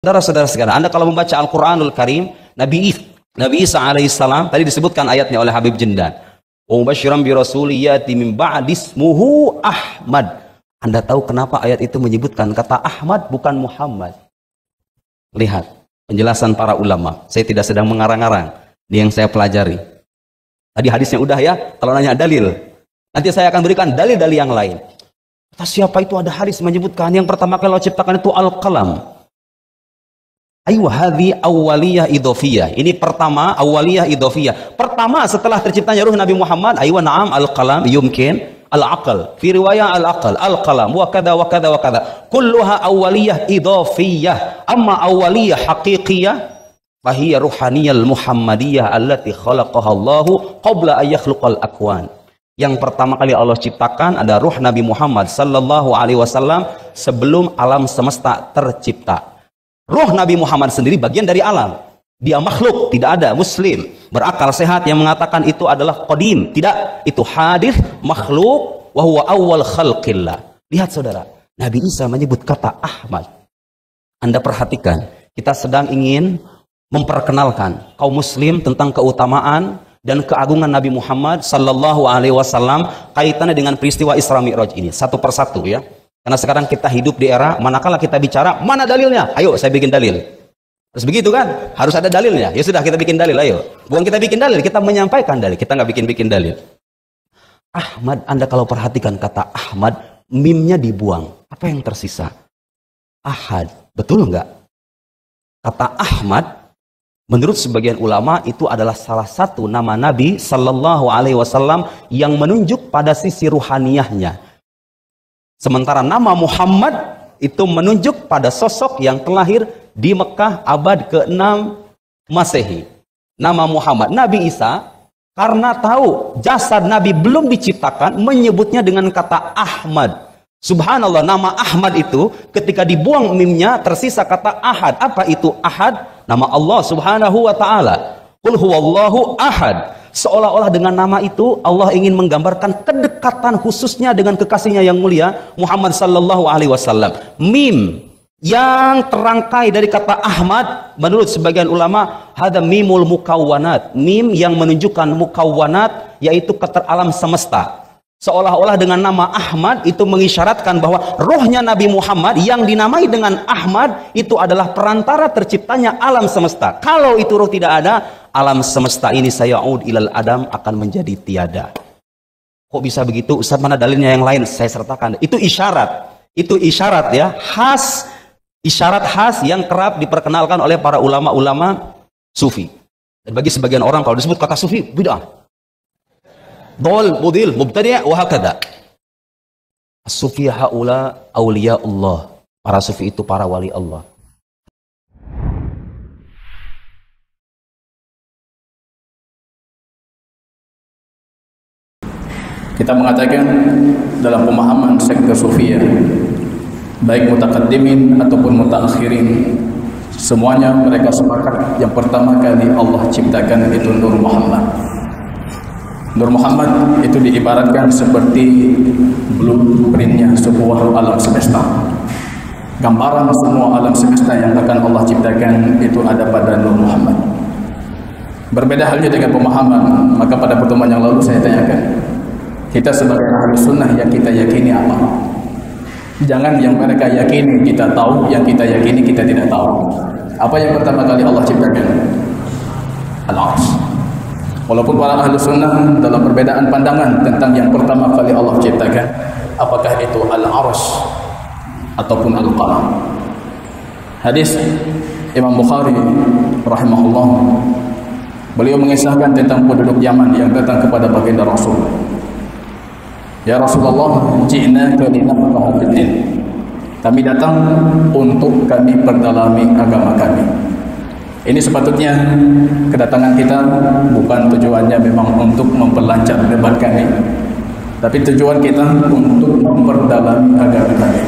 Saudara-saudara sekalian, Anda kalau membaca Al-Quranul Karim, Nabi Isa alaihissalam, tadi disebutkan ayatnya oleh Habib Jendan. Mubasyiran bi rasuli yati min ba'di ismuhu Ahmad. Anda tahu kenapa ayat itu menyebutkan kata Ahmad bukan Muhammad? Lihat penjelasan para ulama. Saya tidak sedang mengarang-arang. Ini yang saya pelajari. Tadi hadisnya udah ya, kalau nanya dalil. Nanti saya akan berikan dalil-dalil yang lain. Kata siapa itu ada hadis menyebutkan yang pertama kali Allah ciptakan itu Al-Qalam. Ayo hadhi awaliyah idhofiyah. Ini pertama awaliyah idhofiyah. Pertama setelah terciptanya ruh Nabi Muhammad, ayo na'am al-qalam yumkin al-aqal. Fi riwayah al-aqal, al-qalam wa kada wa kada wa kada. Kulluha awaliyah idhofiyah. Amma awaliyah haqiqiyah fahiya ruhaniyal muhammadiyah allati khalaqaha Allahu qabla ay yakhluqal akwan. Yang pertama kali Allah ciptakan ada ruh Nabi Muhammad sallallahu alaihi wasallam sebelum alam semesta tercipta. Ruh Nabi Muhammad sendiri bagian dari alam. Dia makhluk, tidak ada muslim berakal sehat yang mengatakan itu adalah qadim. Tidak, itu hadis makhluk wa huwa awwal khalqillah. Lihat saudara, Nabi Isa menyebut kata Ahmad. Anda perhatikan, kita sedang ingin memperkenalkan kaum muslim tentang keutamaan dan keagungan Nabi Muhammad sallallahu alaihi wasallam kaitannya dengan peristiwa Isra Mi'raj ini satu persatu ya. Karena sekarang kita hidup di era manakala kita bicara mana dalilnya? Ayo saya bikin dalil. Terus begitu kan? Harus ada dalilnya. Ya sudah kita bikin dalil ayo. Bukan kita bikin dalil, kita menyampaikan dalil. Kita nggak bikin dalil. Ahmad, Anda kalau perhatikan kata Ahmad, mimnya dibuang. Apa yang tersisa? Ahad. Betul nggak? Kata Ahmad menurut sebagian ulama itu adalah salah satu nama Nabi sallallahu alaihi wasallam yang menunjuk pada sisi ruhaniyahnya. Sementara nama Muhammad itu menunjuk pada sosok yang terlahir di Mekah abad ke-6 Masehi. Nama Muhammad. Nabi Isa karena tahu jasad Nabi belum diciptakan menyebutnya dengan kata Ahmad. Subhanallah, nama Ahmad itu ketika dibuang mimnya tersisa kata Ahad. Apa itu Ahad? Nama Allah subhanahu wa ta'ala. Qul huwallahu ahad. Seolah-olah dengan nama itu Allah ingin menggambarkan kedekatan khususnya dengan kekasihnya yang mulia Muhammad sallallahu alaihi wasallam. Mim yang terangkai dari kata Ahmad menurut sebagian ulama hada mimul mukawwanat. Mim yang menunjukkan mukawwanat yaitu alam semesta. Seolah-olah dengan nama Ahmad itu mengisyaratkan bahwa rohnya Nabi Muhammad yang dinamai dengan Ahmad itu adalah perantara terciptanya alam semesta. Kalau itu roh tidak ada, alam semesta ini saya'ud ilal adam akan menjadi tiada. Kok bisa begitu? Ustaz, mana dalilnya yang lain? Saya sertakan. Itu isyarat. Itu isyarat ya, khas, isyarat khas yang kerap diperkenalkan oleh para ulama-ulama sufi. Dan bagi sebagian orang kalau disebut kata sufi, bid'ah. Dol, mudil, mubtadi' wa hakada. As-sufi haula auliya Allah. Para sufi itu para wali Allah. Kita mengatakan dalam pemahaman sekte sufiyah, baik mutakaddimin ataupun mutaakhirin, semuanya mereka sepakat yang pertama kali Allah ciptakan itu Nur Muhammad. Nur Muhammad itu diibaratkan seperti blueprintnya sebuah alam semesta. Gambaran semua alam semesta yang akan Allah ciptakan itu ada pada Nur Muhammad. Berbeda halnya dengan pemahaman, maka pada pertemuan yang lalu saya tanyakan, kita sebagai ahli sunnah yang kita yakini apa? Jangan yang mereka yakini kita tahu, yang kita yakini kita tidak tahu. Apa yang pertama kali Allah ciptakan? Al-Arsy. Walaupun para ahli sunnah dalam perbedaan pandangan tentang yang pertama kali Allah ciptakan, apakah itu Al-Arsy ataupun Al-Qalam. Hadis Imam Bukhari rahimahullah, beliau mengisahkan tentang penduduk Yaman yang datang kepada baginda Rasul. Ya Rasulullah, ji'naka linafqaha fid-din. Kami datang untuk kami perdalami agama kami. Ini sepatutnya kedatangan kita bukan tujuannya memang untuk memperlancar debat kami, tapi tujuan kita untuk memperdalami agama kami.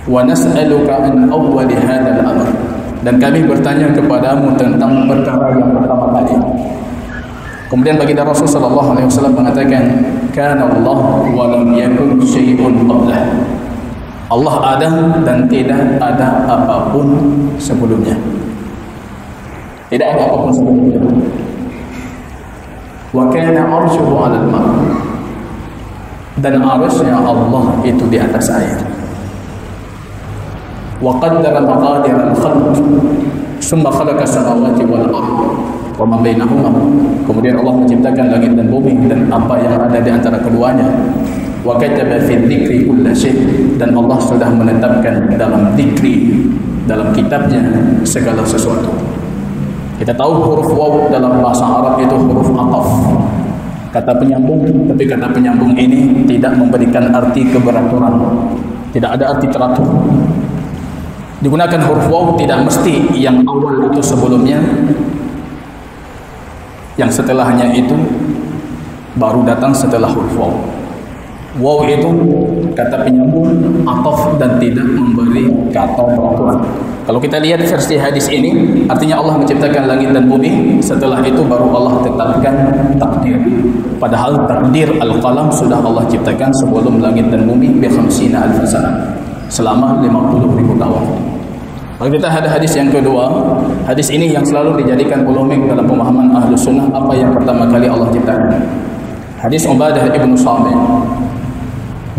Wa nas'aluka an awwali hadzal amr. Dan kami bertanya kepadamu tentang perkara yang pertama kali. Kemudian baginda Rasul sallallahu alaihi wasallam mengatakan, kana Allah wa lam yakun syai'un qablah. Allah ada dan tidak ada apapun sebelumnya. Tidak ada apapun sebelumnya. Wa kana arshuhu 'alal ma'. Dan arasnya Allah itu di atas air. Wa qaddara maqadir al-khalq. Summa khalaqa as-samawati wal ardh wa ma bainahuma. Kemudian Allah menciptakan langit dan bumi dan apa yang ada di antara keduanya. Wa kataba fi dzikri kulli syai', dan Allah sudah menetapkan dalam dzikri, dalam kitabnya segala sesuatu. Kita tahu huruf waw dalam bahasa Arab itu huruf ataf, kata penyambung, tapi kata penyambung ini tidak memberikan arti keberaturan, tidak ada arti teratur. Digunakan huruf waw tidak mesti yang awal itu sebelumnya, yang setelahnya itu baru datang setelah huruf waw. Waw itu kata penyambung, ataf, dan tidak memberi kata peraturan. Kalau kita lihat versi hadis ini, artinya Allah menciptakan langit dan bumi, setelah itu baru Allah tetapkan takdir. Padahal takdir al-qalam sudah Allah ciptakan sebelum langit dan bumi bi 50 alf sana, selama 50.000 tahun. Kalau kita ada hadis yang kedua, hadis ini yang selalu dijadikan polemik dalam pemahaman Ahlus Sunnah, apa yang pertama kali Allah ciptakan. Hadis Ubadah ibn Samit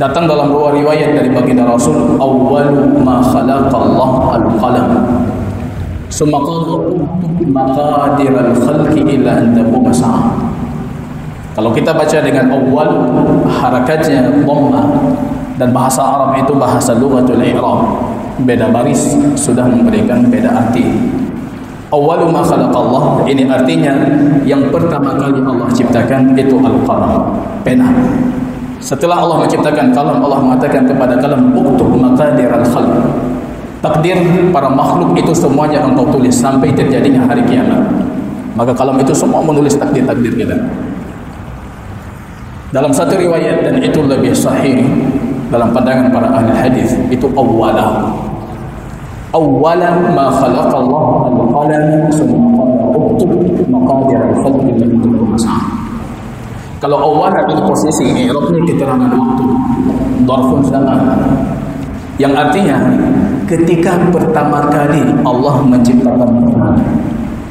datang dalam dua riwayat dari baginda Rasul, awwalu ma khalaqallahu al-qalam summa qala maqadir al-khalqi illa an taquma sa'a. Kalau kita baca dengan awal, harakatnya dhammah, dan bahasa Arab itu bahasa lughatul i'rab, beda baris sudah memberikan beda arti. Awwalu ma khalaqallah, ini artinya yang pertama kali Allah ciptakan itu al-qalam, pena. Setelah Allah menciptakan kalam, Allah mengatakan kepada kalam, uktub maqadir al-khalq. Takdir para makhluk itu semuanya engkau tulis sampai terjadinya hari kiamat. Maka kalam itu semua menulis takdir-takdir kita. Dalam satu riwayat, dan itu lebih sahih dalam pandangan para ahli hadis, itu awwala ma khalaqallahu al-qalam summa uktub maqadir al-khalq illa an taquma sa'a. Kalau awal itu posisi i'rabnya keterangan waktu, dzarfun zaman, yang artinya ketika pertama kali Allah menciptakan,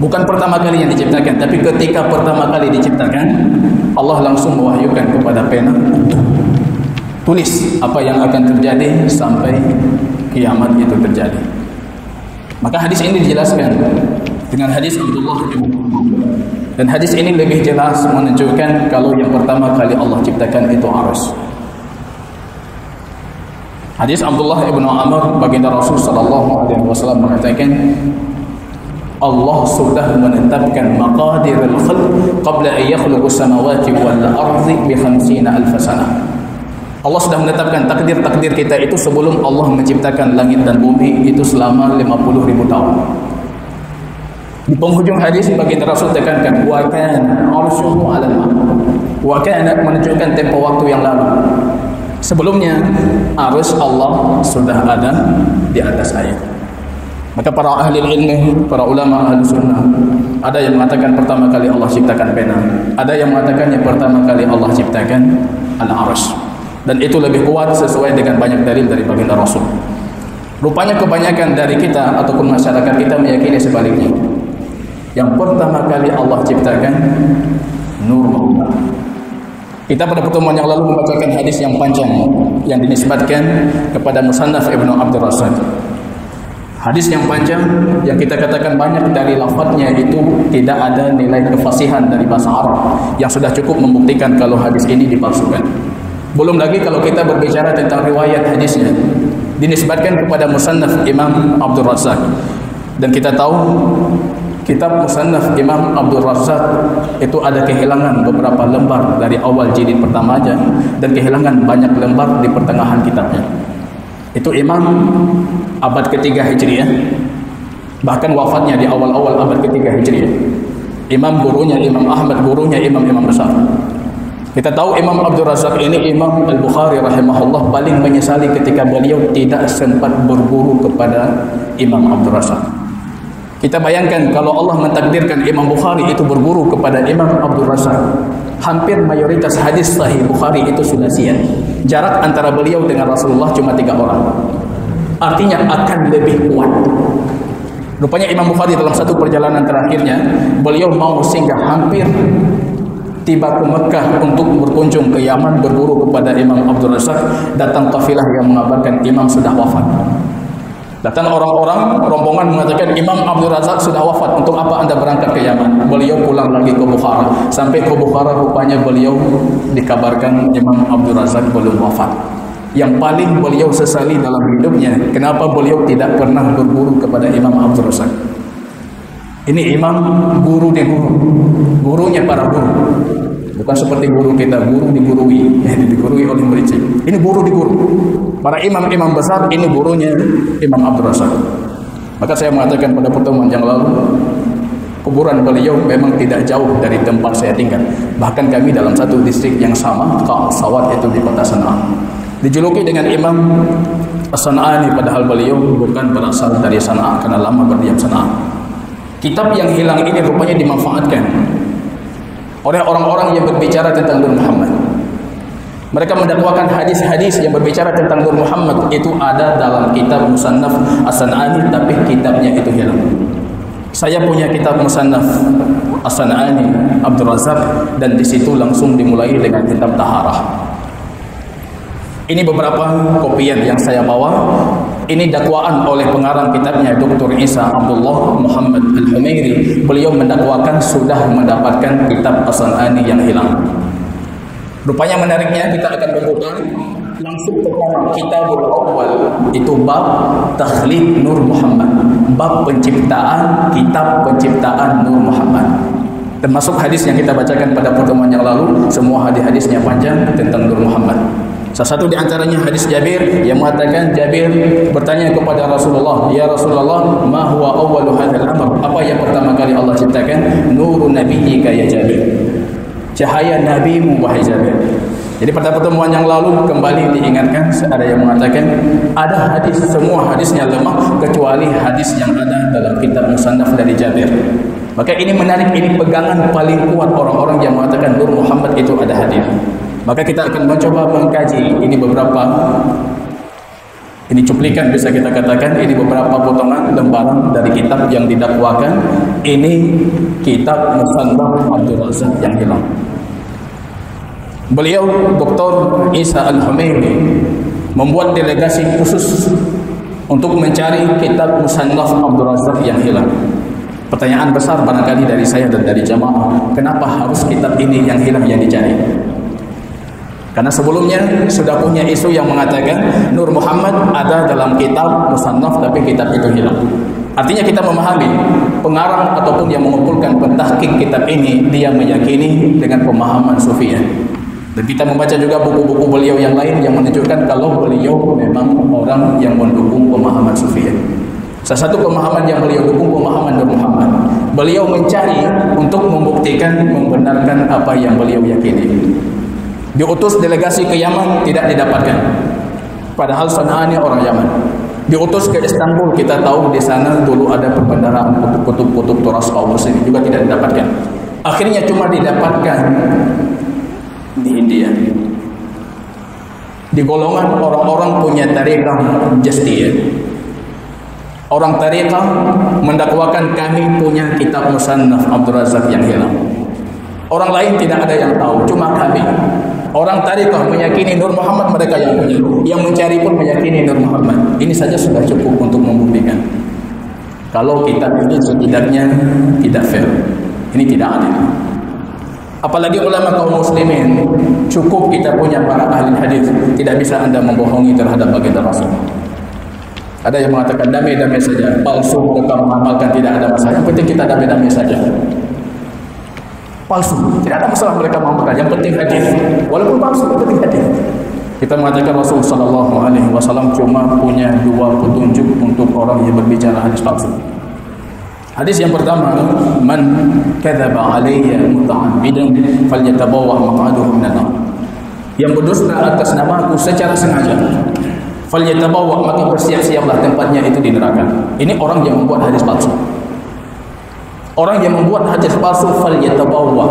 bukan pertama kali yang diciptakan, tapi ketika pertama kali diciptakan, Allah langsung mewahyukan kepada pena untuk tulis apa yang akan terjadi sampai kiamat itu terjadi. Maka hadis ini dijelaskan dengan hadis Abdullah bin Umar. Dan hadis ini lebih jelas menunjukkan kalau yang pertama kali Allah ciptakan itu arsy. Hadis Abdullah bin Amr, baginda Rasul sallallahu alaihi wasallam mengatakan, Allah sudah menetapkan maqadir al-khalq qabla an yakhluqa as-samawati wal ardi bi 50 alf sana. Allah sudah menetapkan takdir-takdir kita itu sebelum Allah menciptakan langit dan bumi itu selama 50.000 tahun. Di penghujung hadis baginda Rasul tekankan wa kana arshuhu 'alal ma'. Wa kana menunjukkan tempo waktu yang lalu. Sebelumnya arus Allah sudah ada di atas air. Maka para ahli ilmu, para ulama ahli sunnah, ada yang mengatakan pertama kali Allah ciptakan pena, ada yang mengatakan yang pertama kali Allah ciptakan al-arsy. Dan itu lebih kuat sesuai dengan banyak dalil dari baginda Rasul. Rupanya kebanyakan dari kita ataupun masyarakat kita meyakini sebaliknya. Yang pertama kali Allah ciptakan nur Allah. Kita pada pertemuan yang lalu membacakan hadis yang panjang yang dinisbatkan kepada Musannaf Ibnu Abdul Razzaq. Hadis yang panjang yang kita katakan banyak dari lafadznya itu tidak ada nilai kefasihan dari bahasa Arab yang sudah cukup membuktikan kalau hadis ini dipalsukan. Belum lagi kalau kita berbicara tentang riwayat hadisnya dinisbatkan kepada Musannaf Imam Abdul Razzaq. Dan kita tahu kitab Musannaf Imam Abdul Razzaq itu ada kehilangan beberapa lembar dari awal jilid pertama aja, dan kehilangan banyak lembar di pertengahan kitabnya. Itu Imam abad ketiga Hijriah, bahkan wafatnya di awal-awal abad ketiga Hijriah. Imam gurunya Imam Ahmad, gurunya Imam besar. Kita tahu Imam Abdul Razzaq ini Imam Al-Bukhari rahimahullah paling menyesali ketika beliau tidak sempat berguru kepada Imam Abdul Razzaq. Kita bayangkan kalau Allah mentakdirkan Imam Bukhari itu berguru kepada Imam Abdul Razzaq, hampir mayoritas hadis sahih Bukhari itu sudah siap. jarak antara beliau dengan Rasulullah cuma 3 orang. Artinya akan lebih kuat. Rupanya Imam Bukhari dalam satu perjalanan terakhirnya, beliau mau singgah hampir tiba ke Mekah untuk berkunjung ke Yaman, berburu kepada Imam Abdul Razak. Datang kafilah yang mengabarkan Imam sudah wafat. Datang orang-orang rombongan mengatakan Imam Abdul Razak sudah wafat, untuk apa anda berangkat ke Yaman? Beliau pulang lagi ke Bukhara. Sampai ke Bukhara rupanya beliau dikabarkan Imam Abdul Razak belum wafat. Yang paling beliau sesali dalam hidupnya, kenapa beliau tidak pernah berburu kepada Imam Abdul Razak. Ini imam guru di guru, gurunya para guru. Bukan seperti guru kita, guru digurui, digurui oleh murid. Ini guru di guru. Para imam-imam besar, ini gurunya Imam Abdul Razak. Maka saya mengatakan pada pertemuan yang lalu, kuburan beliau memang tidak jauh dari tempat saya tinggal. Bahkan kami dalam satu distrik yang sama, Sawat, itu di kota Sana'a. Dijuluki dengan Imam As-San'ani, padahal beliau bukan berasal dari Sana'a karena lama berdiam Sana'a. Kitab yang hilang ini rupanya dimanfaatkan oleh orang-orang yang berbicara tentang Nur Muhammad. Mereka mendakwakan hadis-hadis yang berbicara tentang Nur Muhammad itu ada dalam kitab Musannaf As-San'ani, tapi kitabnya itu hilang. Saya punya kitab Musannaf As-San'ani Abdul Razak, dan di situ langsung dimulai dengan kitab Taharah. Ini beberapa kopian yang saya bawa. Ini dakwaan oleh pengarang kitabnya, Dr. Isa Abdullah Muhammad Al-Humairi. Beliau mendakwakan sudah mendapatkan kitab As-San'ani yang hilang. Rupanya menariknya, kita akan membuka langsung kepada Kitabul Awwal, itu bab Takhlid Nur Muhammad, bab penciptaan, kitab penciptaan Nur Muhammad. Termasuk hadis yang kita bacakan pada pertemuan yang lalu, semua hadis-hadisnya panjang tentang Nur Muhammad. Salah satu di antaranya hadis Jabir yang mengatakan, Jabir bertanya kepada Rasulullah, "Ya Rasulullah, ma huwa awwalu hadzal amr?" Apa yang pertama kali Allah ciptakan? Nurun nabiyyika ya Jabir. Cahaya nabimu wahai Jabir. Jadi pada pertemuan yang lalu kembali diingatkan, ada yang mengatakan ada hadis, semua hadisnya lemah kecuali hadis yang ada dalam kitab Musannaf dari Jabir. Maka ini menarik, ini pegangan paling kuat orang-orang yang mengatakan Nur Muhammad itu ada hadis. Maka kita akan mencoba mengkaji ini beberapa, ini cuplikan bisa kita katakan, ini beberapa potongan lembaran dari kitab yang didakwakan. Ini kitab Musannaf Abdul Razak yang hilang. Beliau Dr. Isa Al-Humairi membuat delegasi khusus untuk mencari kitab Musannaf Abdul Razak yang hilang. Pertanyaan besar barangkali dari saya dan dari jamaah, kenapa harus kitab ini yang hilang yang dicari? Karena sebelumnya sudah punya isu yang mengatakan Nur Muhammad ada dalam kitab Musannaf, tapi kitab itu hilang. Artinya kita memahami pengarang ataupun yang mengumpulkan pentahqiq kitab ini, dia meyakini dengan pemahaman Sufiyah. Dan kita membaca juga buku-buku beliau yang lain yang menunjukkan kalau beliau memang orang yang mendukung pemahaman Sufiyah. Salah satu pemahaman yang beliau dukung pemahaman Nur Muhammad. Beliau mencari untuk membuktikan, membenarkan apa yang beliau yakini. Diutus delegasi ke Yaman, tidak didapatkan. Padahal San'ani orang Yaman. Diutus ke Istanbul, kita tahu di sana dulu ada perbendaharaan kutub-kutub turas kaum muslimin, juga tidak didapatkan. Akhirnya cuma didapatkan di India. Di golongan orang-orang punya tariqah Justiyah. Orang tariqah mendakwakan kami punya kitab Musannaf Abdul Razak yang hilang. Orang lain tidak ada yang tahu, cuma kami. Orang tariqah meyakini Nur Muhammad, mereka yang punya. Yang mencari pun meyakini Nur Muhammad. Ini saja sudah cukup untuk membuktikan kalau kitab ini setidaknya tidak fair. Ini tidak adil. Apalagi ulama kaum muslimin, cukup kita punya para ahli hadis. Tidak bisa anda membohongi terhadap baginda Rasul. Ada yang mengatakan damai-damai saja, palsu mereka mengamalkan, tidak ada masalah. Yang penting kita damai-damai saja. Palsu, tidak ada masalah mereka mengamalkan. Yang penting hadis, walaupun palsu, yang penting hadis. Kita mengatakan Rasul Sallallahu Alaihi Wasallam cuma punya 2 petunjuk untuk orang yang berbicara hadis palsu. Hadis yang pertama, man kadzaba alayya muta'ammidan falyatabawwa maq'adahu minan nar. Yang berdusta atas namaku secara sengaja, falyatabawwa, maka bersiap-siaplah tempatnya itu di neraka. Ini orang yang membuat hadis palsu. Orang yang membuat hadis palsu, falyatabawwa,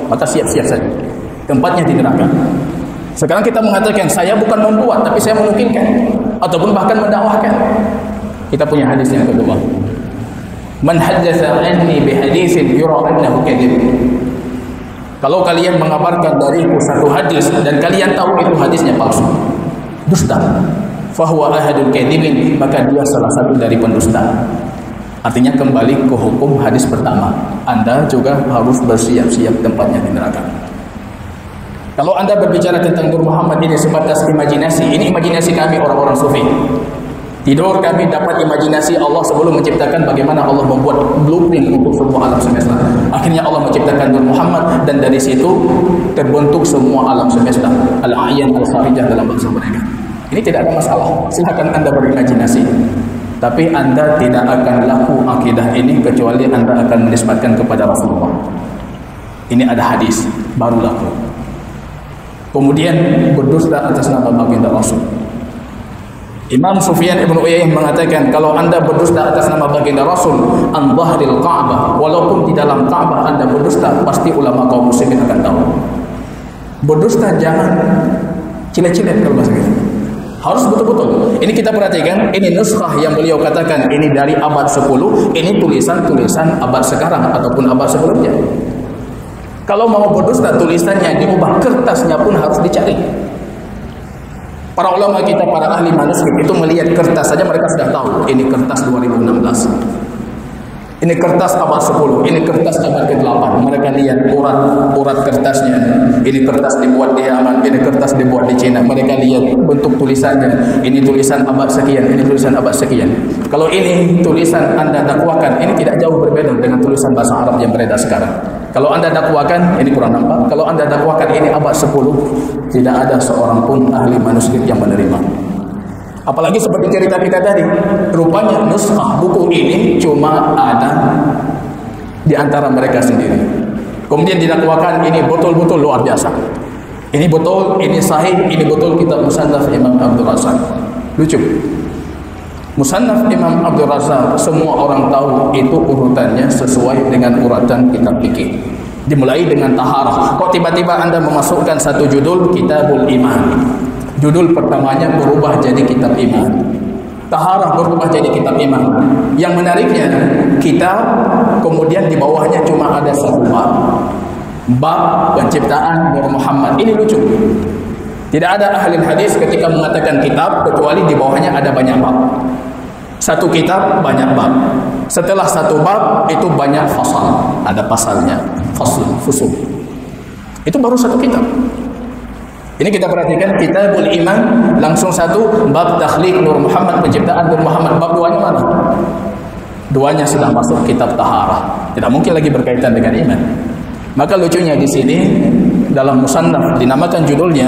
maka siap-siap saja tempatnya di neraka. Sekarang kita mengatakan saya bukan membuat, tapi saya menukilkan ataupun bahkan mendakwahkan. Kita punya hadis yang kedua. Man haddatsa anni bi haditsin yura annahu kadzib. Kalau kalian mengabarkan dariku satu hadis dan kalian tahu itu hadisnya palsu, dusta, fahuwa ahadul kadzibin, maka dia salah satu dari pendusta. Artinya kembali ke hukum hadis pertama, Anda juga harus bersiap-siap tempatnya di neraka. Kalau Anda berbicara tentang Nur Muhammad ini sebatas imajinasi, ini imajinasi kami orang-orang sufi. Tidur kami dapat imajinasi Allah sebelum menciptakan bagaimana Allah membuat blueprint untuk semua alam semesta. Akhirnya Allah menciptakan Nur Muhammad dan dari situ terbentuk semua alam semesta. Al-A'yan Al-Kharijah dalam bahasa mereka. Ini tidak ada masalah. Silakan Anda berimajinasi. Tapi Anda tidak akan laku akidah ini kecuali Anda akan menisbatkan kepada Rasulullah. Ini ada hadis, baru laku. Kemudian berdusta atas nama baginda Rasul. Imam Sufyan Ibn Uyainah mengatakan, kalau Anda berdusta atas nama baginda Rasul an dhahril Ka'bah, walaupun di dalam Ka'bah Anda berdusta, pasti ulama kaum muslimin akan tahu. Berdusta jangan cilet-cilet kalau bahasa kita. Harus betul-betul. Ini kita perhatikan, ini nuskhah yang beliau katakan ini dari abad 10, ini tulisan-tulisan abad sekarang ataupun abad sebelumnya. Kalau mau berdusta tulisannya diubah, kertasnya pun harus dicari. Para ulama kita, para ahli manuskrip itu melihat kertas saja mereka sudah tahu ini kertas 2016. Ini kertas abad 10, ini kertas abad ke-8. Mereka lihat urat kertasnya. Ini kertas dibuat di Yaman, ini kertas dibuat di Cina. Mereka lihat bentuk tulisannya. Ini tulisan abad sekian, ini tulisan abad sekian. Kalau ini tulisan Anda dakwakan, ini tidak jauh berbeda dengan tulisan bahasa Arab yang beredar sekarang. Kalau Anda dakwakan, ini kurang nampak. Kalau Anda dakwakan ini abad 10, tidak ada seorang pun ahli manuskrip yang menerima. Apalagi seperti cerita kita tadi, rupanya nuskhah buku ini cuma ada di antara mereka sendiri. Kemudian didakwakan ini betul-betul luar biasa. Ini betul, ini sahih, ini betul kitab Musannaf Imam Abdul Razak. Lucu. Musannaf Imam Abdul Razak semua orang tahu itu urutannya sesuai dengan uratan kitab fikih. Dimulai dengan taharah. Kok tiba-tiba Anda memasukkan satu judul Kitabul Iman? Judul pertamanya berubah jadi kitab iman. Taharah berubah jadi kitab iman. Yang menariknya, kitab kemudian di bawahnya cuma ada satu bab. Bab penciptaan Nur Muhammad. Ini lucu. Tidak ada ahli hadis ketika mengatakan kitab kecuali di bawahnya ada banyak bab. Satu kitab banyak bab. Setelah satu bab itu banyak fasal. Ada pasalnya. Fusul. Itu baru satu kitab. Ini kita perhatikan Kitabul Iman langsung satu bab takhliq Nur Muhammad, penciptaan Nur Muhammad. Bab duanya mana? Duanya sudah masuk kitab taharah. Tidak mungkin lagi berkaitan dengan iman. Maka lucunya di sini dalam musannaf dinamakan judulnya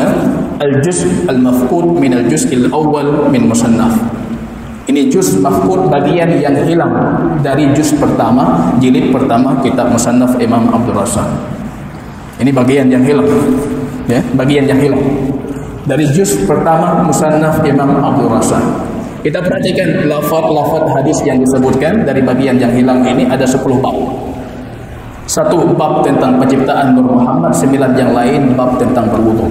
Al-Juz' Al-Mafqud min Al-Juz'il Awwal min Musannaf. Ini juz mafqud, bagian yang hilang dari juz pertama, jilid pertama kitab Musannaf Imam Abdul Razak. Ini bagian yang hilang. Ya, bagian yang hilang dari juz pertama Musannaf Imam Abdul Razak. Kita perhatikan lafaz-lafaz hadis yang disebutkan dari bagian yang hilang ini ada 10 bab. Satu bab tentang penciptaan Nur Muhammad, 9 yang lain bab tentang berwudu.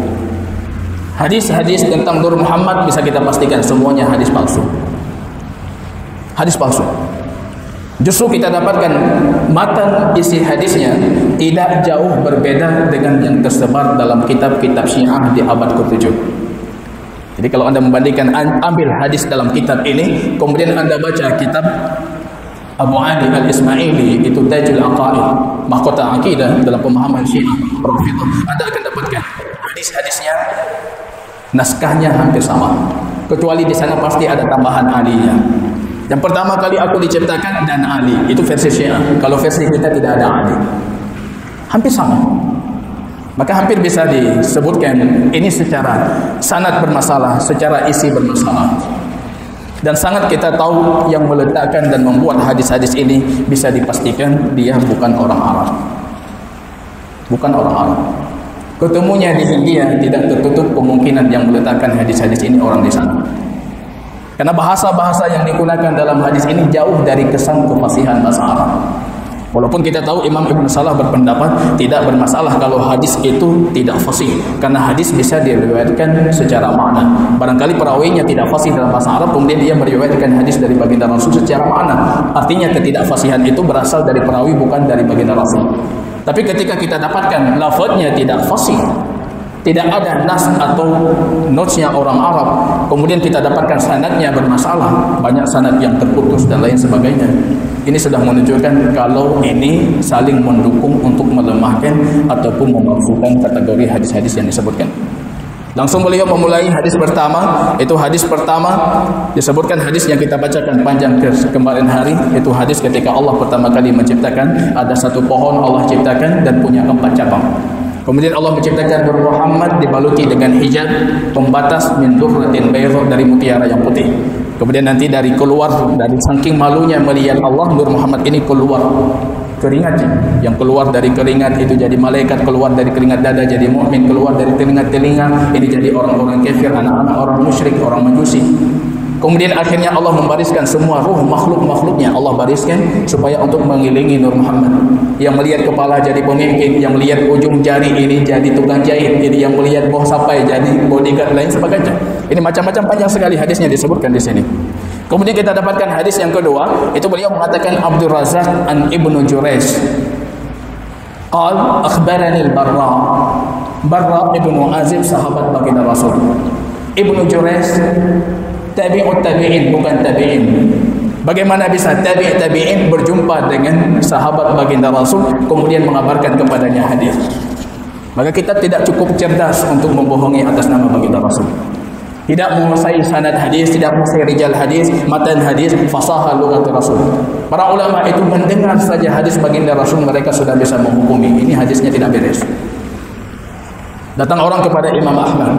Hadis-hadis tentang Nur Muhammad bisa kita pastikan semuanya hadis palsu. Hadis palsu. Justru kita dapatkan matan isi hadisnya tidak jauh berbeda dengan yang tersebar dalam kitab-kitab Syiah di abad ke-7. Jadi kalau Anda membandingkan, ambil hadis dalam kitab ini, kemudian Anda baca kitab Abu Ali Al-Ismaili, itu Tajul Aqaid, mahkota akidah dalam pemahaman Syiah Rafidhah, Anda akan dapatkan hadis-hadisnya, naskahnya hampir sama. Kecuali di sana pasti ada tambahan alinya. Yang pertama kali aku diciptakan dan Ali, itu versi Syiah. Kalau versi kita tidak ada Ali. Hampir sama. Maka hampir bisa disebutkan ini secara sanad bermasalah, secara isi bermasalah. Dan sangat kita tahu yang meletakkan dan membuat hadis-hadis ini bisa dipastikan dia bukan orang Arab. Bukan orang Arab. Ketemunya di India tidak tertutup kemungkinan yang meletakkan hadis-hadis ini orang di sana. Karena bahasa-bahasa yang digunakan dalam hadis ini jauh dari kesan kefasihan bahasa Arab. Walaupun kita tahu Imam Ibn Salah berpendapat tidak bermasalah kalau hadis itu tidak fasih, karena hadis bisa diriwayatkan secara makna. Barangkali perawinya tidak fasih dalam bahasa Arab, kemudian dia meriwayatkan hadis dari baginda Rasul secara makna. Artinya ketidakfasihan itu berasal dari perawi, bukan dari baginda Rasul. Tapi ketika kita dapatkan lafadznya tidak fasih, tidak ada nas atau notes-nya orang Arab, kemudian kita dapatkan sanadnya bermasalah, banyak sanad yang terputus dan lain sebagainya, ini sudah menunjukkan kalau ini saling mendukung untuk melemahkan ataupun memalsukan kategori hadis-hadis yang disebutkan. Langsung beliau memulai hadis pertama. Itu hadis pertama disebutkan hadis yang kita bacakan panjang kemarin hari, itu hadis ketika Allah pertama kali menciptakan, ada satu pohon Allah ciptakan dan punya 4 cabang. Kemudian Allah menciptakan Nur Muhammad dibaluti dengan hijab pembatas min durratin bayda, dari mutiara yang putih. Kemudian nanti dari saking malunya melihat Allah, Nur Muhammad ini keluar keringatnya. Yang keluar dari keringat itu jadi malaikat, keluar dari keringat dada jadi mukmin, keluar dari keringat telinga ini jadi orang-orang kafir, anak-anak orang musyrik, orang majusi. Kemudian akhirnya Allah membariskan semua ruh makhluk-makhluknya, Allah bariskan supaya untuk mengiringi Nur Muhammad. Yang melihat kepala jadi pemimpin, yang melihat ujung jari ini jadi tukang jahit, ini yang melihat bawah sapai jadi bodyguard, lain sebagainya. Ini macam-macam, panjang sekali hadisnya disebutkan di sini. Kemudian kita dapatkan hadis yang kedua, itu beliau mengatakan Abdul Razak an Ibnu Jurayj. Qal akhbarani al-Barra. Barra Ibnu Azib, sahabat baginda Rasul. Ibnu Jurayj tabi'ut tabi'in, bukan tabi'in. Bagaimana bisa tabi'in berjumpa dengan sahabat baginda Rasul kemudian mengabarkan kepadanya hadis? Maka kita tidak cukup cerdas untuk membohongi atas nama baginda Rasul. Tidak menguasai sanad hadis, tidak menguasai rijal hadis, matan hadis, fasahah lughat Rasul. Para ulama itu mendengar saja hadis baginda Rasul, mereka sudah bisa menghukumi ini hadisnya tidak beres. Datang orang kepada Imam Ahmad.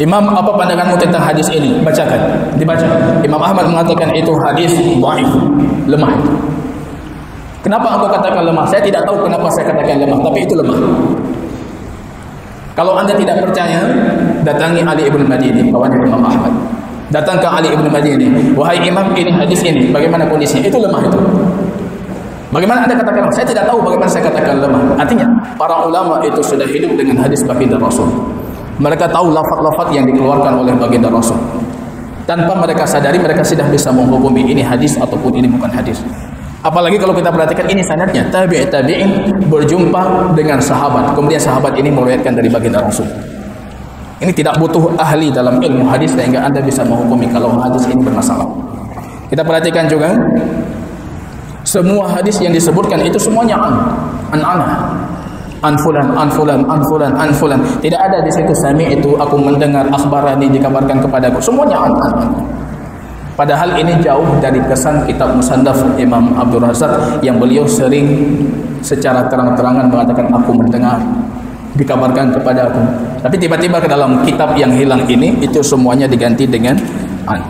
Imam, apa pandanganmu tentang hadis ini? Bacakan, dibaca. Imam Ahmad mengatakan itu hadis dhaif, lemah. Kenapa aku katakan lemah? Saya tidak tahu kenapa saya katakan lemah, tapi itu lemah. Kalau anda tidak percaya, datangi Ali ibn Madini, kawan Imam Ahmad. Datang ke Ali ibn Madini, wahai Imam, ini hadis ini, bagaimana kondisinya? Itu lemah itu. Bagaimana anda katakan lemah? Saya tidak tahu bagaimana saya katakan lemah. Artinya, para ulama itu sudah hidup dengan hadis baginda Rasul. Mereka tahu lafaz-lafaz yang dikeluarkan oleh baginda Rasul. Tanpa mereka sadari, mereka sudah bisa menghukumi ini hadis ataupun ini bukan hadis. Apalagi kalau kita perhatikan ini sanadnya, tabi'in berjumpa dengan sahabat, kemudian sahabat ini meriwayatkan dari baginda Rasul. Ini tidak butuh ahli dalam ilmu hadis sehingga anda bisa menghukumi kalau hadis ini bermasalah. Kita perhatikan juga semua hadis yang disebutkan itu semuanya an fulan. Tidak ada di situ sami itu aku mendengar, akhbarani dikabarkan kepadaku. Semuanya an. Padahal ini jauh dari kesan kitab Musannaf Imam Abdul Razak yang beliau sering secara terang-terangan mengatakan aku mendengar, dikabarkan kepada aku. Tapi tiba-tiba ke dalam kitab yang hilang ini itu semuanya diganti dengan an.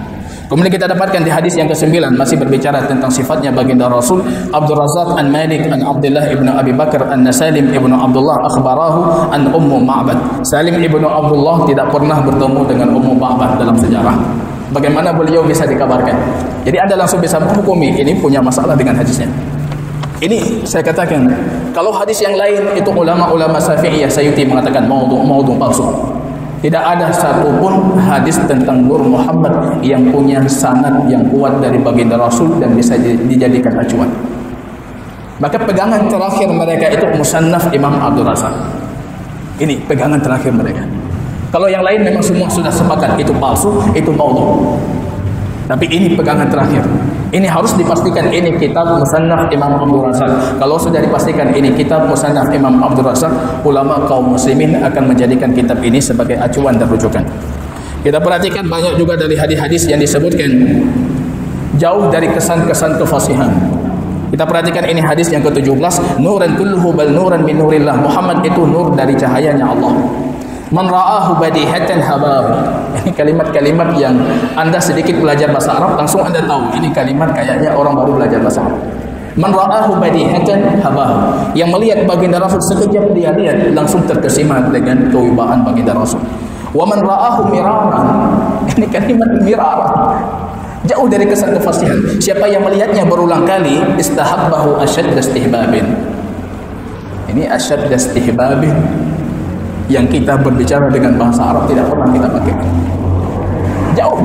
Kemudian kita dapatkan di hadis yang ke-9 masih berbicara tentang sifatnya baginda Rasul. Abdul Razak an Malik an Abdullah ibn Abi Bakar an Salim ibn Abdullah akhbarahu an Ummu Ma'bad. Salim ibn Abdullah tidak pernah bertemu dengan Ummu Ma'bad dalam sejarah. Bagaimana beliau bisa dikabarkan? Jadi anda langsung bisa menghukumi ini punya masalah dengan hadisnya. Ini saya katakan, kalau hadis yang lain itu ulama-ulama Syafi'iyah Sayyuti mengatakan maudhu palsu. Tidak ada satupun hadis tentang Nur Muhammad yang punya sanad yang kuat dari baginda Rasul dan bisa dijadikan acuan. Maka pegangan terakhir mereka itu Musannaf Imam Abdul Razak. Ini pegangan terakhir mereka. Kalau yang lain memang semua sudah sepakat itu palsu, itu maudhu. Tapi ini pegangan terakhir. Ini harus dipastikan ini kitab Musannaf Imam Abdul Razak. Kalau sudah dipastikan ini kitab Musannaf Imam Abdul Razak, ulama kaum muslimin akan menjadikan kitab ini sebagai acuan dan rujukan. Kita perhatikan banyak juga dari hadis-hadis yang disebutkan jauh dari kesan-kesan kefasihan. Kita perhatikan ini hadis yang ke-17, nuran kulluhu bal nuran min nurillah. Muhammad itu nur dari cahayanya Allah. Man ra'ahu badihatan habahu. Ini kalimat-kalimat yang anda sedikit belajar bahasa Arab langsung anda tahu ini kalimat kayaknya orang baru belajar bahasa Arab. Man ra'ahu badihatan habahu. Yang melihat baginda Rasul sekejap dia lihat langsung terkesima dengan kewibawaan baginda Rasul. Wa man ra'ahu miraran. Ini kalimat miraran. Jauh dari kesan kefasihan. Siapa yang melihatnya berulang kali, istahabbahu asyadda istihbabin. Ini asyadda istihbabin yang kita berbicara dengan bahasa Arab tidak pernah kita pakai. Jauh.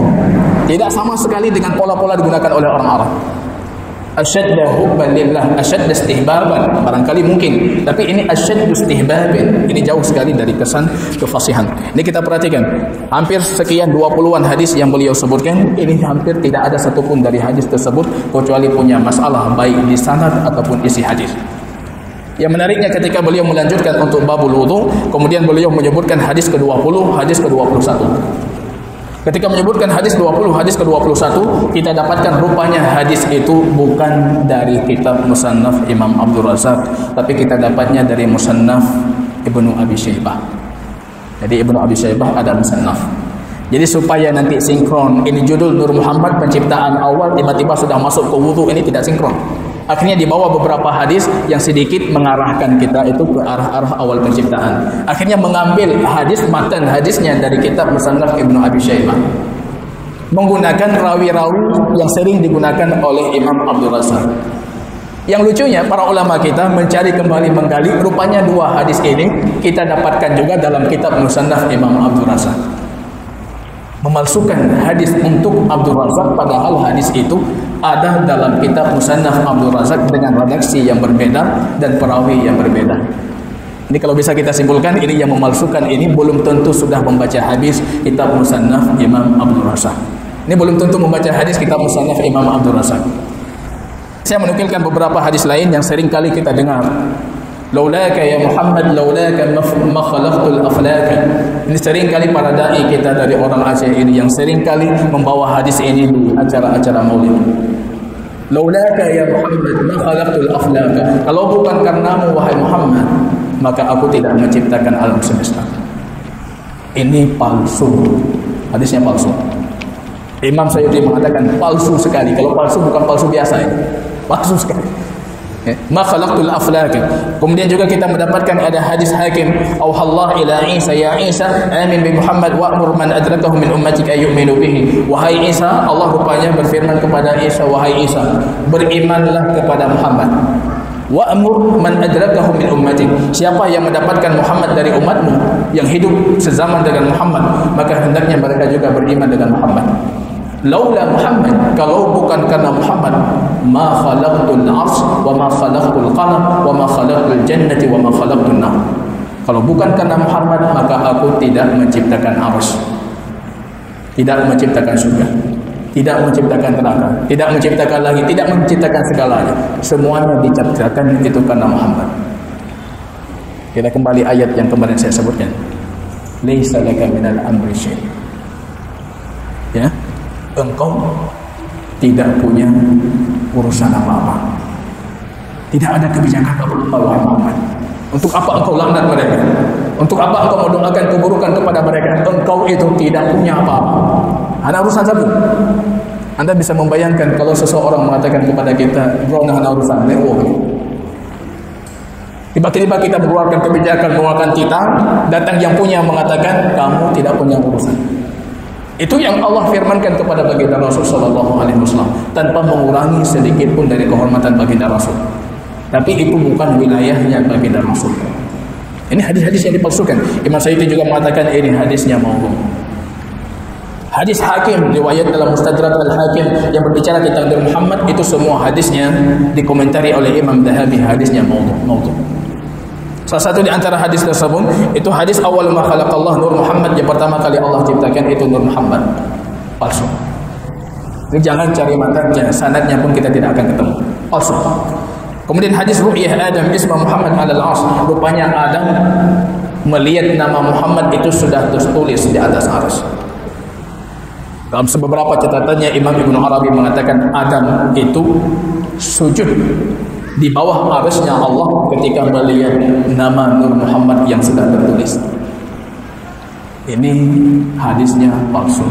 Tidak sama sekali dengan pola-pola digunakan oleh orang Arab. Asyadda hubban lillah, asyadda istihbaban, barangkali mungkin, tapi ini asyadda istihbabin. Ini jauh sekali dari kesan kefasihan. Ini kita perhatikan, hampir sekian 20-an hadis yang beliau sebutkan, ini hampir tidak ada satupun dari hadis tersebut kecuali punya masalah baik di sanad ataupun isi hadis. Yang menariknya ketika beliau melanjutkan untuk babul wudu, kemudian beliau menyebutkan hadis ke-20, hadis ke-21. Ketika menyebutkan hadis 20, hadis ke-21, kita dapatkan rupanya hadis itu bukan dari kitab Musannaf Imam Abdul Razak, tapi kita dapatnya dari Musannaf Ibnu Abi Syaibah. Jadi Ibnu Abi Syaibah ada Musannaf. Jadi supaya nanti sinkron, ini judul Nur Muhammad penciptaan awal, tiba-tiba sudah masuk ke wudu, ini tidak sinkron. Akhirnya dibawa beberapa hadis yang sedikit mengarahkan kita itu ke arah-arah awal penciptaan. Akhirnya mengambil hadis, matan hadisnya dari kitab Musannaf Ibnu Abi Syaibah, menggunakan rawi-rawi yang sering digunakan oleh Imam Abdul Razak. Yang lucunya, para ulama kita mencari kembali menggali, rupanya dua hadis ini kita dapatkan juga dalam kitab Musannaf Imam Abdul Razak. Memalsukan hadis untuk Abdul Razak, padahal hadis itu ada dalam kitab Musannaf Abdul Razak dengan redaksi yang berbeda dan perawi yang berbeda. Ini kalau bisa kita simpulkan, ini yang memalsukan ini belum tentu sudah membaca hadis kitab Musannaf Imam Abdul Razak. Ini belum tentu membaca hadis kitab Musannaf Imam Abdul Razak. Saya menukilkan beberapa hadis lain yang sering kali kita dengar. Laulaka ya Muhammad, laulaka ma khalaqtul aflaka. Ini sering kali para dai kita dari orang Aceh ini yang sering kali membawa hadis ini di acara-acara maulid. Laulaka ya Muhammad ma khalaqtul aflaka. Kalau bukan karenamu wahai Muhammad, maka aku tidak menciptakan alam semesta. Ini palsu. Hadisnya palsu. Imam Sayyidi mengatakan palsu sekali. Kalau palsu bukan palsu biasa ini. Palsu sekali. Ma khalaqtul aflaka. Kemudian juga kita mendapatkan ada hadis Hakim, auhallahu ila Isa ya Isa amin bi Muhammad wa'mur man adrakahu min ummatika ayyuminu bihi. Wahai Isa, Allah rupanya berfirman kepada Isa, wahai Isa, berimanlah kepada Muhammad. Wa'mur man adrakahu min ummatik. Siapa yang mendapatkan Muhammad dari umatmu yang hidup sezaman dengan Muhammad, maka hendaknya mereka juga beriman dengan Muhammad. Laula Muhammad, kalau bukan karena Muhammad, ma khalaqtul arsy wa ma khalaqtul qalam wa ma khalaqtul jannati wa ma khalaqtun nar. Kalau bukan karena Muhammad, maka aku tidak menciptakan arsy, tidak menciptakan surga, tidak menciptakan neraka, tidak menciptakan langit, tidak menciptakan segalanya. Semuanya diciptakan itu karena Muhammad. Kita kembali ayat yang kemarin saya sebutkan. Laisa laka minal amri syai'. Ya. Engkau tidak punya urusan apa-apa. Tidak ada kebijakan apa-apa wahai Muhammad. Untuk apa engkau laknat mereka? Untuk apa engkau mendoakan keburukan kepada mereka? Engkau itu tidak punya apa-apa. Ada urusan satu. Anda bisa membayangkan kalau seseorang mengatakan kepada kita, bro, ada urusan lewo. Tiba-tiba kita mengeluarkan kebijakan, mengeluarkan kita, datang yang punya mengatakan kamu tidak punya urusan. Itu yang Allah firmankan kepada baginda Rasul sallallahu alaihi wasallam tanpa mengurangi sedikit pun dari kehormatan baginda Rasul. Tapi itu bukan wilayahnya baginda Rasul. Ini hadis-hadis yang dipalsukan. Imam Sayyidi juga mengatakan ini hadisnya maudhu'. Hadis Hakim, riwayat dalam Mustadrak Al-Hakim yang berbicara tentang Nur Muhammad, itu semua hadisnya dikomentari oleh Imam Dhahabi, hadisnya maudhu'. Salah satu di antara hadis tersebut itu hadis awal ma khalaqallah Nur Muhammad, yang pertama kali Allah ciptakan itu Nur Muhammad. Palsu. Jadi jangan cari matanya, sanadnya pun kita tidak akan ketemu. Palsu. Kemudian hadis ru'yah Adam isma Muhammad 'alal 'arsy, rupanya Adam melihat nama Muhammad itu sudah tertulis di atas arsy. Dalam beberapa catatannya Imam Ibnu Arabi mengatakan Adam itu sujud di bawah arsy-Nya Allah ketika melihat nama Nur Muhammad yang sudah tertulis. Ini hadisnya palsu.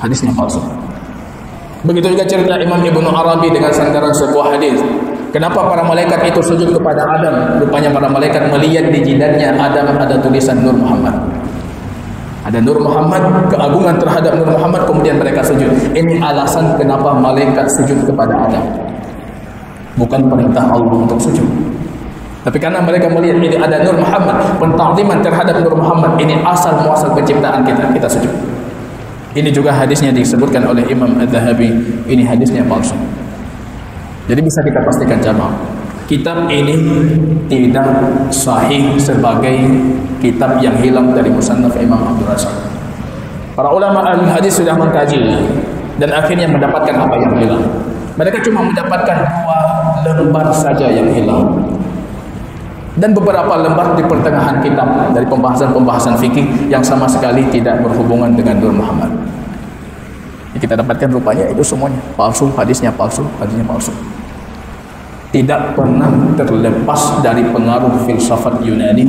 Hadisnya palsu. Begitu juga cerita Imam Ibnu Arabi dengan sandaran sebuah hadis. Kenapa para malaikat itu sujud kepada Adam? Rupanya para malaikat melihat di jidatnya Adam ada tulisan Nur Muhammad. Ada Nur Muhammad, keagungan terhadap Nur Muhammad, kemudian mereka sujud. Ini alasan kenapa malaikat sujud kepada Adam. Bukan perintah Allah untuk sujud. Tapi karena mereka melihat ini ada Nur Muhammad, pentakziman terhadap Nur Muhammad, ini asal muasal penciptaan kita sujud. Ini juga hadisnya disebutkan oleh Imam Az-Zahabi, ini hadisnya palsu. Jadi bisa kita pastikan jamaah, kitab ini tidak sahih sebagai kitab yang hilang dari Musannaf Imam Abdul Razak. Para ulama ahli hadis sudah mengkaji dan akhirnya mendapatkan apa yang hilang. Mereka cuma mendapatkan 2 lembar saja yang hilang. Dan beberapa lembar di pertengahan kitab dari pembahasan-pembahasan fikih yang sama sekali tidak berhubungan dengan Nur Muhammad. Kita dapatkan rupanya itu semuanya palsu, hadisnya palsu, hadisnya palsu. Tidak pernah terlepas dari pengaruh filsafat Yunani,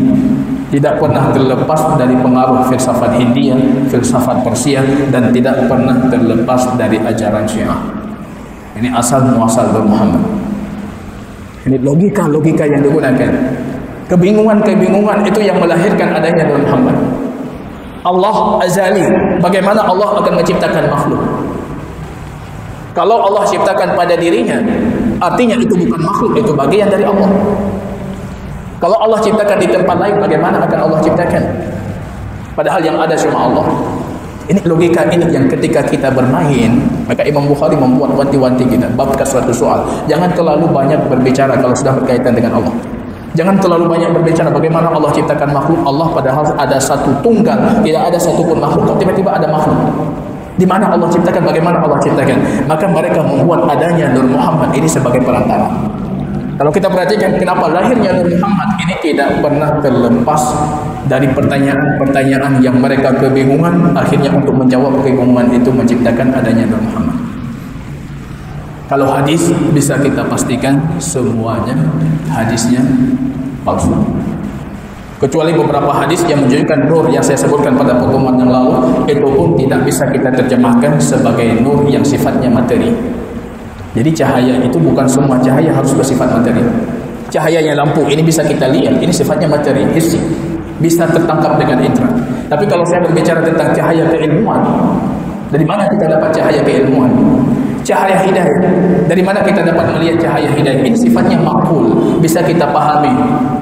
tidak pernah terlepas dari pengaruh filsafat Hindia, filsafat Persia, dan tidak pernah terlepas dari ajaran Syiah. Ini asal muasal Nur Muhammad. Ini logika-logika yang digunakan. Kebingungan-kebingungan itu yang melahirkan adanya Nur Muhammad. Allah azali, bagaimana Allah akan menciptakan makhluk? Kalau Allah ciptakan pada dirinya, artinya itu bukan makhluk, itu bagian dari Allah. Kalau Allah ciptakan di tempat lain, bagaimana akan Allah ciptakan? Padahal yang ada cuma Allah. Ini logika ini yang ketika kita bermain, maka Imam Bukhari membuat wanti-wanti kita, babkan suatu soal. Jangan terlalu banyak berbicara kalau sudah berkaitan dengan Allah. Jangan terlalu banyak berbicara bagaimana Allah ciptakan makhluk. Allah padahal ada satu tunggal, tidak ada satupun makhluk. Kok tiba-tiba ada makhluk? Di mana Allah ciptakan? Bagaimana Allah ciptakan? Maka mereka membuat adanya Nur Muhammad ini sebagai perantara. Kalau kita perhatikan kenapa lahirnya Nur Muhammad ini tidak pernah terlepas dari pertanyaan-pertanyaan yang mereka kebingungan, akhirnya untuk menjawab kebingungan itu menciptakan adanya Nur Muhammad. Kalau hadis bisa kita pastikan semuanya hadisnya palsu. Kecuali beberapa hadis yang menunjukkan nur yang saya sebutkan pada pertemuan yang lalu, itu pun tidak bisa kita terjemahkan sebagai nur yang sifatnya materi. Jadi cahaya itu bukan semua cahaya harus bersifat materi. Cahayanya lampu ini bisa kita lihat, ini sifatnya materi, hissi, bisa tertangkap dengan indera. Tapi kalau saya berbicara tentang cahaya keilmuan, dari mana kita dapat cahaya keilmuan? Cahaya hidayah. Dari mana kita dapat melihat cahaya hidayah? Ini sifatnya makul, bisa kita pahami,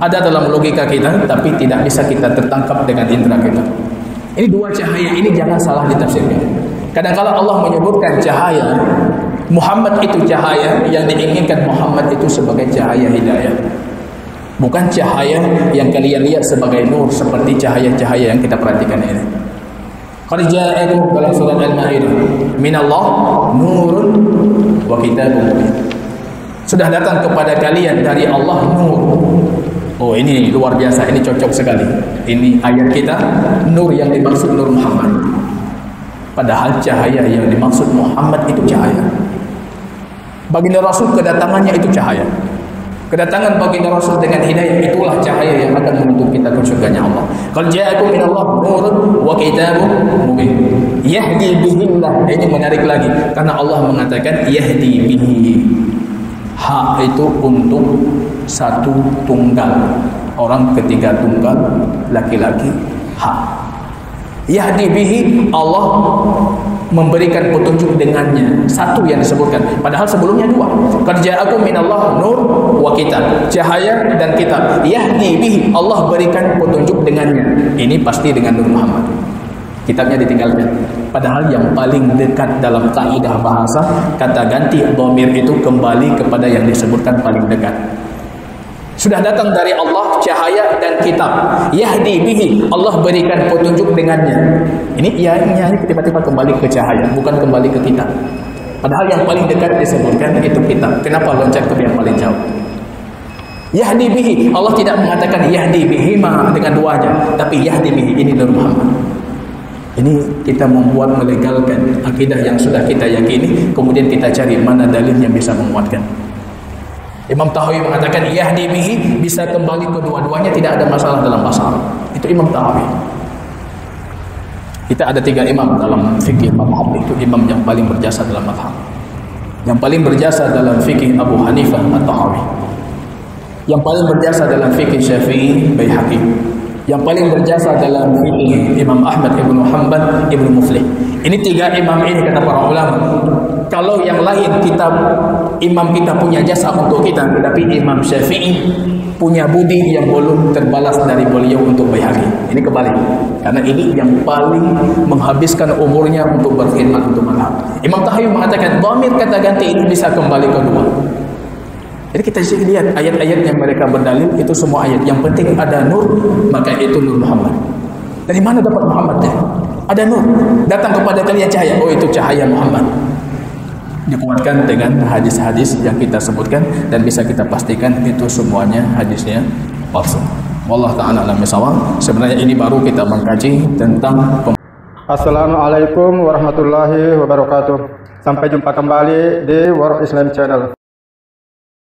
ada dalam logika kita, tapi tidak bisa kita tertangkap dengan indera kita. Ini 2 cahaya ini jangan salah ditafsirkan. Kadang-kadang Allah menyebutkan cahaya Muhammad itu cahaya, yang diinginkan Muhammad itu sebagai cahaya hidayah, bukan cahaya yang kalian lihat sebagai nur seperti cahaya-cahaya yang kita perhatikan ini. Qad ja'akum dalam surat Al-Maidah, minallah nurun wa kitabun mubin. Sudah datang kepada kalian dari Allah nur. Oh, ini luar biasa, ini cocok sekali. Ini ayat kita, nur yang dimaksud Nur Muhammad. Padahal cahaya yang dimaksud Muhammad itu cahaya. Baginda Rasul kedatangannya itu cahaya. Kedatangan baginda Rasul dengan hidayah itulah cahaya yang akan menuntun kita ke surganya Allah. Qad ja'akum minallah nurun wa kitabun mubin. Yahdi bihillah. Ini menarik lagi karena Allah mengatakan yahdi bihi. Ha itu untuk satu tunggal. Orang ketiga tunggal, laki-laki, ha. Yahdi bihi, Allah memberikan petunjuk dengannya. Satu yang disebutkan, padahal sebelumnya 2. Qad ja'akum minallah nur wa kitab, cahaya dan kitab. Yahdi bihi, Allah berikan petunjuk dengannya. Ini pasti dengan Nur Muhammad. Kitabnya ditinggalkan. Padahal yang paling dekat dalam kaidah bahasa, kata ganti dhamir itu kembali kepada yang disebutkan paling dekat. Sudah datang dari Allah cahaya dan kitab. Yahdi bihi, Allah berikan petunjuk dengannya. Ini ianya tiba-tiba kembali ke cahaya, bukan kembali ke kitab. Padahal yang paling dekat disebutkan itu kitab. Kenapa loncat ke yang paling jauh? Yahdi bihi, Allah tidak mengatakan yahdi bihi ma dengan 2-nya, tapi yahdi bihi, ini Nur Muhammad. Ini kita membuat melegalkan akidah yang sudah kita yakini, kemudian kita cari mana dalil yang bisa menguatkan. Imam Tahawi mengatakan yahdi bihi bisa kembali kedua-duanya, tidak ada masalah dalam bahasa Arab. Itu Imam Tahawi. Kita ada 3 imam dalam fikih mazhab, itu imam yang paling berjasa dalam mazhab. Yang paling berjasa dalam fikih Abu Hanifah At-Tahawi. Yang paling berjasa dalam fikih Syafi'i Baihaqi. Yang paling berjasa dalam fikih Imam Ahmad Ibnu Hanbal, Ibnu Muflih. Ini 3 imam ini kata para ulama. Kalau yang lain imam kita punya jasa untuk kita, tetapi Imam Syafi'i punya budi yang belum terbalas dari beliau untuk Baihaqi. Ini kebalik. Karena ini yang paling menghabiskan umurnya untuk berkhidmat untuk mazhab. Imam Tahawi mengatakan dhamir kata ganti ini bisa kembali kedua. Jadi kita lihat ayat-ayat yang mereka berdalil itu semua ayat. Yang penting ada nur, maka itu nur Muhammad. Dari mana dapat Muhammad? Ada nur. Datang kepada kalian cahaya. Oh, itu cahaya Muhammad. Dikuatkan dengan hadis-hadis yang kita sebutkan dan bisa kita pastikan itu semuanya hadisnya palsu. Wallahu ta'ala a'lam bishawab. Sebenarnya ini baru kita mengkaji tentang Assalamualaikum warahmatullahi wabarakatuh. Sampai jumpa kembali di Warok Islam Channel.